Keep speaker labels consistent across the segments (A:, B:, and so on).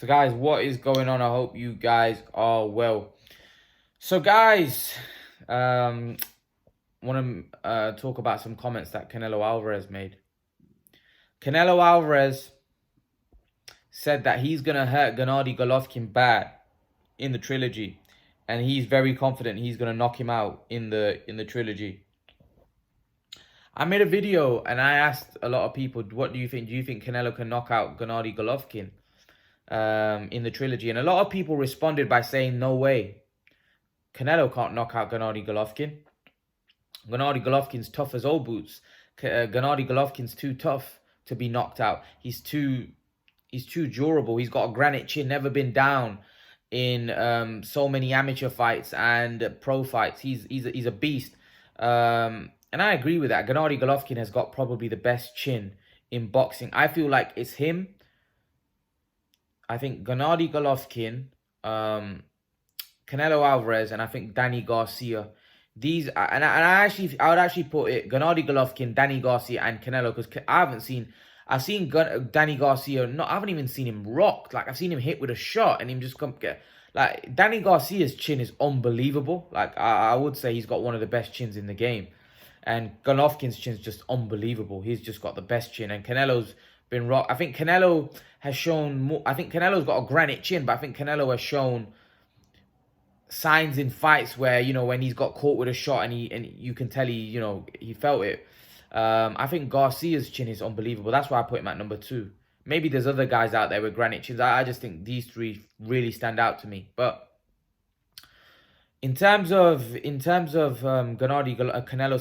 A: So guys, what is going on? I hope you guys are well. So guys, want to talk about some comments that Canelo Alvarez made. Canelo Alvarez said that he's gonna hurt Gennady Golovkin bad in the trilogy, and he's very confident he's gonna knock him out in the trilogy. I made a video and I asked a lot of people, what do you think? Do you think Canelo can knock out Gennady Golovkin in the trilogy? And a lot of people responded by saying, no way. Canelo can't knock out Gennady Golovkin. Gennady Golovkin's tough as old boots. Gennady Golovkin's too tough to be knocked out. He's too durable. He's got a granite chin, never been down in so many amateur fights and pro fights. He's a beast. And I agree with that. Gennady Golovkin has got probably the best chin in boxing. I feel like it's him. I think Gennady Golovkin, Canelo Alvarez, and I think Danny Garcia. These and I would actually put it Gennady Golovkin, Danny Garcia, and Canelo, because I've seen Danny Garcia. I haven't even seen him rocked. Like, I've seen him hit with a shot and him just come get. Like, Danny Garcia's chin is unbelievable. Like, I would say he's got one of the best chins in the game, and Golovkin's chin's just unbelievable. He's just got the best chin, and Canelo's been rocked. I think Canelo has shown more. I think Canelo's got a granite chin, but I think Canelo has shown signs in fights where, you know, when he's got caught with a shot and you can tell he felt it. I think Garcia's chin is unbelievable. That's why I put him at number 2. Maybe there's other guys out there with granite chins. I just think these 3 really stand out to me. But in terms of Canelo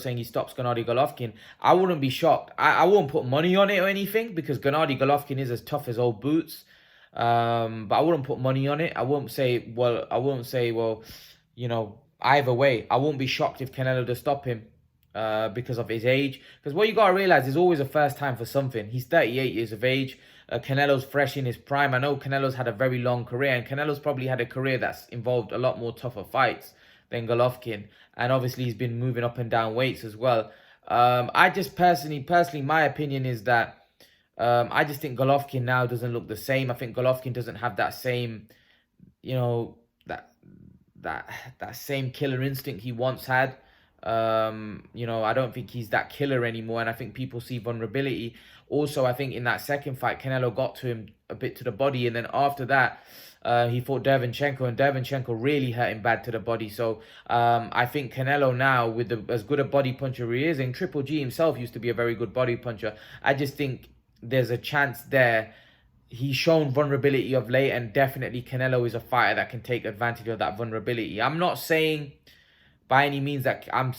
A: saying he stops Gennady Golovkin, I wouldn't be shocked. I won't put money on it or anything, because Gennady Golovkin is as tough as old boots. But I wouldn't put money on it. I won't say, either way. I won't be shocked if Canelo does stop him because of his age. Because what you got to realize, there's always a first time for something. He's 38 years of age. Canelo's fresh in his prime. I know Canelo's had a very long career, and Canelo's probably had a career that's involved a lot more tougher fights than Golovkin. And obviously he's been moving up and down weights as well. I just personally, my opinion is that I just think Golovkin now doesn't look the same. I think Golovkin doesn't have that same, that same killer instinct he once had. I don't think he's that killer anymore, and I think people see vulnerability. Also, I think in that second fight, Canelo got to him a bit to the body, and then after that, he fought Derevyanchenko, and Derevyanchenko really hurt him bad to the body. So I think Canelo now, with as good a body puncher he is, and Triple G himself used to be a very good body puncher, I just think there's a chance there. He's shown vulnerability of late, and definitely Canelo is a fighter that can take advantage of that vulnerability. I'm not saying by any means that I'm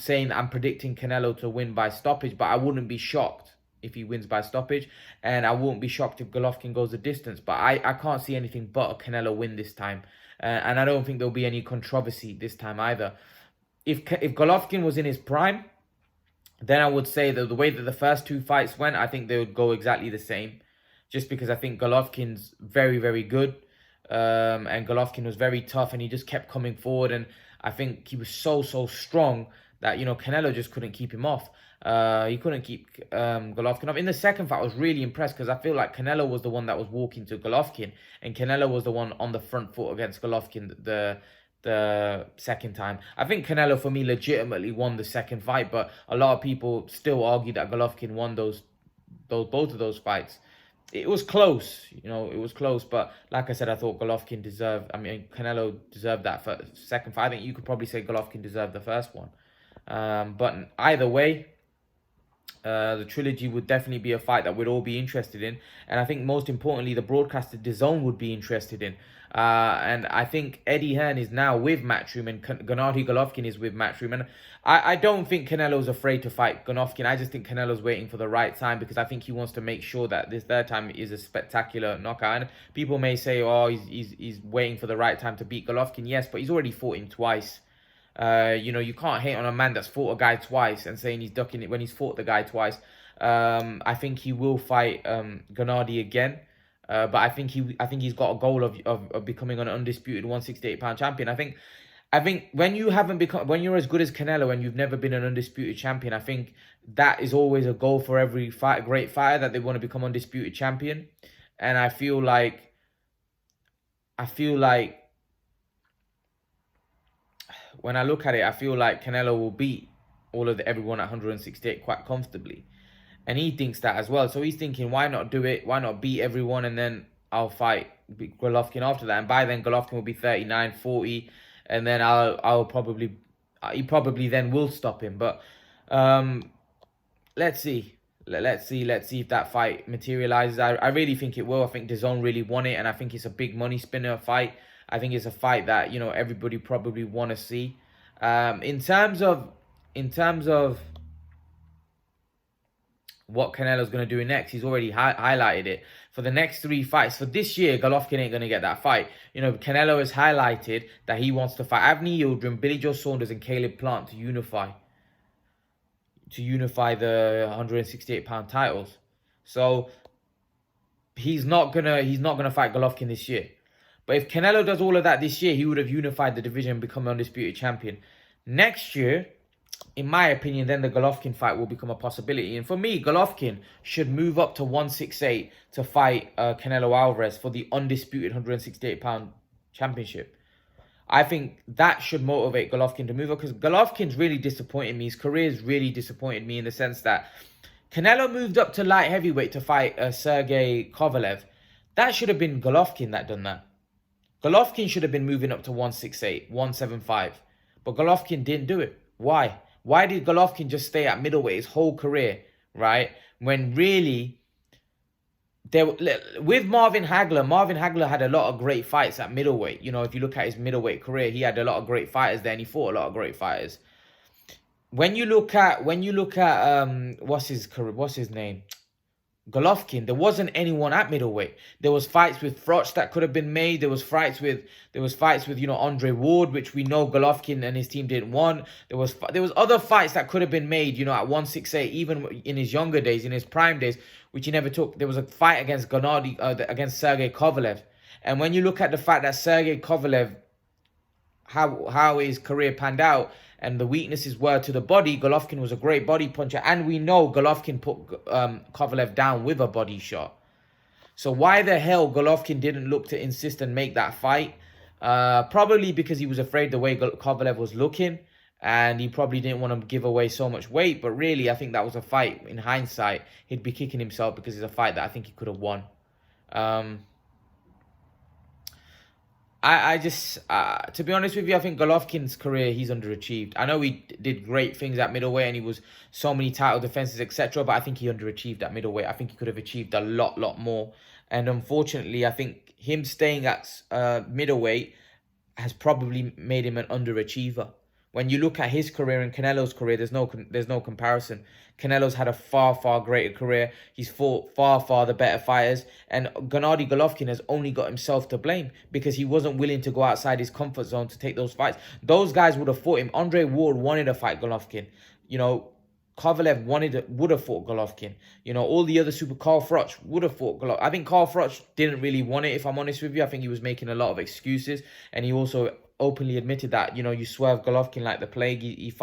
A: predicting Canelo to win by stoppage, but I wouldn't be shocked if he wins by stoppage, and I won't be shocked if Golovkin goes the distance. But I can't see anything but a Canelo win this time, and I don't think there'll be any controversy this time either. If Golovkin was in his prime, then I would say that the way that the first 2 fights went, I think they would go exactly the same. Just because I think Golovkin's very, very good. And Golovkin was very tough, and he just kept coming forward. And I think he was so strong that, Canelo just couldn't keep him off. He couldn't keep Golovkin off. In the second fight, I was really impressed, because I feel like Canelo was the one that was walking to Golovkin, and Canelo was the one on the front foot against Golovkin the second time. I think Canelo, for me, legitimately won the second fight, but a lot of people still argue that Golovkin won both of those fights. It was close, it was close, but like I said, I thought Canelo deserved that second fight. I think you could probably say Golovkin deserved the first one. But either way, the trilogy would definitely be a fight that we'd all be interested in. And I think most importantly, the broadcaster DAZN would be interested in. And I think Eddie Hearn is now with Matchroom, and Gennady Golovkin is with Matchroom. And I don't think Canelo's afraid to fight Golovkin. I just think Canelo's waiting for the right time, because I think he wants to make sure that this third time is a spectacular knockout. And people may say, oh, he's waiting for the right time to beat Golovkin. Yes, but he's already fought him twice. You can't hate on a man that's fought a guy twice and saying he's ducking it when he's fought the guy twice. I think he will fight Gennady again. But I think he's got a goal of becoming an undisputed 168-pound champion. I think when you're as good as Canelo and you've never been an undisputed champion, I think that is always a goal for every great fighter, that they want to become undisputed champion. And I feel like I feel like when I look at it, I feel like Canelo will beat everyone at 168 quite comfortably. And he thinks that as well. So he's thinking, why not do it? Why not beat everyone? And then I'll fight Golovkin after that. And by then, Golovkin will be 39, 40. And then I'll probably, he probably then will stop him. But let's see. Let's see if that fight materializes. I really think it will. I think DAZN really won it. And I think it's a big money spinner fight. I think it's a fight that, everybody probably want to see. In terms of what Canelo's going to do next, he's already highlighted it. For the next 3 fights, for this year, Golovkin ain't going to get that fight. Canelo has highlighted that he wants to fight Avni Yildirim, Billy Joe Saunders, and Caleb Plant to unify the 168-pound titles. So he's not gonna fight Golovkin this year. But if Canelo does all of that this year, he would have unified the division and become undisputed champion. Next year, in my opinion, then the Golovkin fight will become a possibility. And for me, Golovkin should move up to 168 to fight Canelo Alvarez for the undisputed 168-pound championship. I think that should motivate Golovkin to move up, because Golovkin's really disappointed me. His career's really disappointed me in the sense that Canelo moved up to light heavyweight to fight Sergey Kovalev. That should have been Golovkin that done that. Golovkin should have been moving up to 168, 175. But Golovkin didn't do it. Why? Why did Golovkin just stay at middleweight his whole career, right? When really, with Marvin Hagler had a lot of great fights at middleweight. If you look at his middleweight career, he had a lot of great fighters there, and he fought a lot of great fighters. When you look at what's his name? Golovkin, there wasn't anyone at middleweight. There was fights with Froch that could have been made. There was fights with Andre Ward, which we know Golovkin and his team didn't want. There was other fights that could have been made, at 168, even in his younger days, in his prime days, which he never took. There was a fight against against Sergey Kovalev. And when you look at the fact that Sergey Kovalev, how his career panned out, and the weaknesses were to the body, Golovkin was a great body puncher. And we know Golovkin put Kovalev down with a body shot. So why the hell Golovkin didn't look to insist and make that fight? Probably because he was afraid the way Kovalev was looking. And he probably didn't want to give away so much weight. But really, I think that was a fight, in hindsight, he'd be kicking himself, because it's a fight that I think he could have won. I just, to be honest with you, I think Golovkin's career, he's underachieved. I know he did great things at middleweight, and he was so many title defenses, etc. But I think he underachieved at middleweight. I think he could have achieved a lot more. And unfortunately, I think him staying at middleweight has probably made him an underachiever. When you look at his career and Canelo's career, there's no comparison. Canelo's had a far greater career. He's fought far the better fighters. And Gennady Golovkin has only got himself to blame, because he wasn't willing to go outside his comfort zone to take those fights. Those guys would have fought him. Andre Ward wanted to fight Golovkin. Kovalev would have fought Golovkin. All the other Carl Froch would have fought Golovkin. I think Carl Froch didn't really want it, if I'm honest with you. I think he was making a lot of excuses. And he also openly admitted that, you swerve Golovkin like the plague. He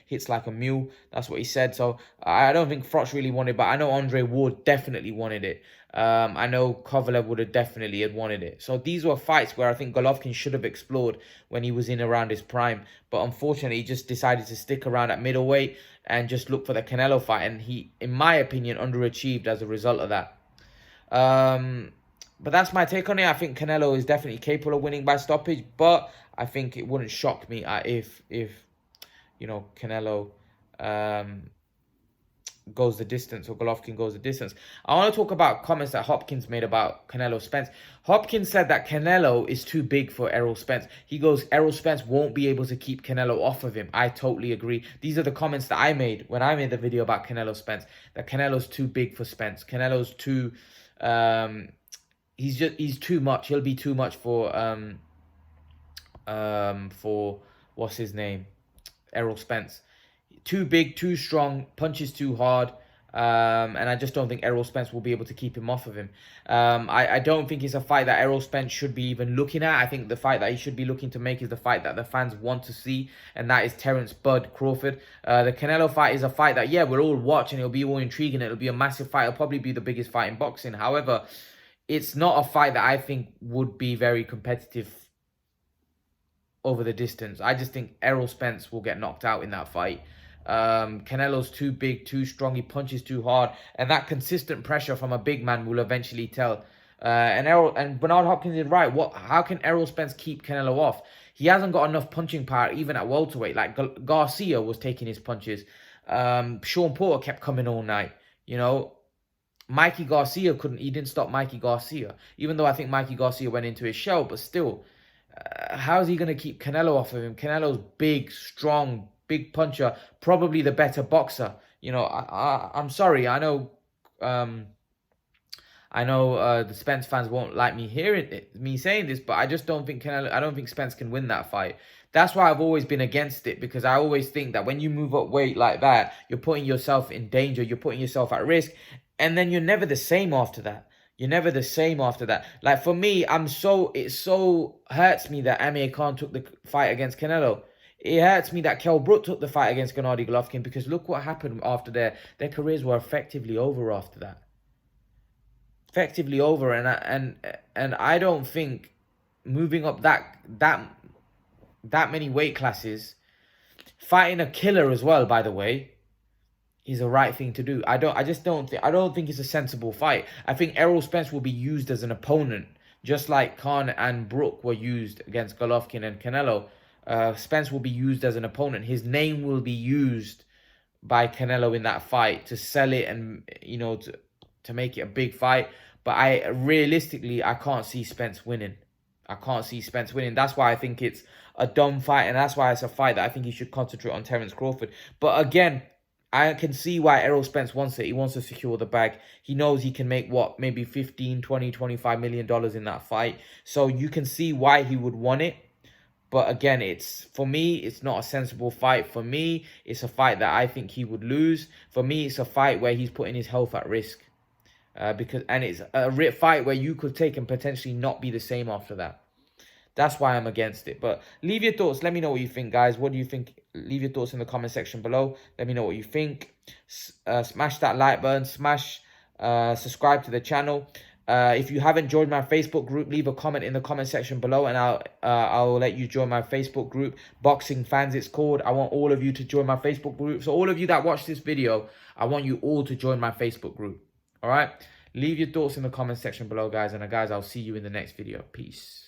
A: hits like a mule. That's what he said. So I don't think Froch really wanted it, but I know Andre Ward definitely wanted it. I know Kovalev would have definitely wanted it. So these were fights where I think Golovkin should have explored when he was in around his prime. But unfortunately, he just decided to stick around at middleweight and just look for the Canelo fight. And he, in my opinion, underachieved as a result of that. But that's my take on it. I think Canelo is definitely capable of winning by stoppage, but I think it wouldn't shock me if Canelo goes the distance, or Golovkin goes the distance. I want to talk about comments that Hopkins made about Canelo Spence. Hopkins said that Canelo is too big for Errol Spence. He goes, Errol Spence won't be able to keep Canelo off of him. I totally agree. These are the comments that I made when I made the video about Canelo Spence, that Canelo's too big for Spence. Canelo's too... He's too much. He'll be too much for what's his name? Errol Spence. Too big, too strong, punches too hard. And I just don't think Errol Spence will be able to keep him off of him. I don't think it's a fight that Errol Spence should be even looking at. I think the fight that he should be looking to make is the fight that the fans want to see, and that is Terence Bud Crawford. The Canelo fight is a fight that, yeah, we'll all watch, and it'll be all intriguing. It'll be a massive fight. It'll probably be the biggest fight in boxing. However, it's not a fight that I think would be very competitive over the distance. I just think Errol Spence will get knocked out in that fight. Canelo's too big, too strong. He punches too hard, and that consistent pressure from a big man will eventually tell. And Bernard Hopkins is right. How can Errol Spence keep Canelo off? He hasn't got enough punching power even at welterweight. Like Garcia was taking his punches. Sean Porter kept coming all night. You know, Mikey Garcia couldn't. He didn't stop Mikey Garcia, even though I think Mikey Garcia went into his shell. But still, how's he going to keep Canelo off of him? Canelo's big, strong, big puncher, probably the better boxer. You know, I'm sorry. I know the Spence fans won't like me me saying this, but I just don't think I don't think Spence can win that fight. That's why I've always been against it, because I always think that when you move up weight like that, you're putting yourself in danger, you're putting yourself at risk, and then you're never the same after that. You're never the same after that. Like for me, it so hurts me that Amir Khan took the fight against Canelo. It hurts me that Kell Brook took the fight against Gennady Golovkin, because look what happened after their careers were effectively over after that. Effectively over, and I don't think moving up that many weight classes, fighting a killer as well, by the way, is the right thing to do. I don't think it's a sensible fight. I think Errol Spence will be used as an opponent, just like Khan and Brook were used against Golovkin and Canelo. Spence will be used as an opponent. His name will be used by Canelo in that fight to sell it, and you know, to make it a big fight. But realistically, I can't see Spence winning. I can't see Spence winning. That's why I think it's a dumb fight, and that's why it's a fight that I think he should concentrate on Terence Crawford. But again, I can see why Errol Spence wants it. He wants to secure the bag. He knows he can make, what, maybe 15, 20, $25 million in that fight. So you can see why he would want it. But again, for me, it's not a sensible fight. For me, it's a fight that I think he would lose. For me, it's a fight where he's putting his health at risk. And it's a fight where you could take and potentially not be the same after that. That's why I'm against it. But leave your thoughts. Let me know what you think, guys. What do you think? Leave your thoughts in the comment section below. Let me know what you think. Smash that like button. Subscribe to the channel. If you haven't joined my Facebook group, leave a comment in the comment section below, and I'll let you join my Facebook group. Boxing Fans, it's called. I want all of you to join my Facebook group. So all of you that watch this video, I want you all to join my Facebook group. All right? Leave your thoughts in the comment section below, guys. And guys, I'll see you in the next video. Peace.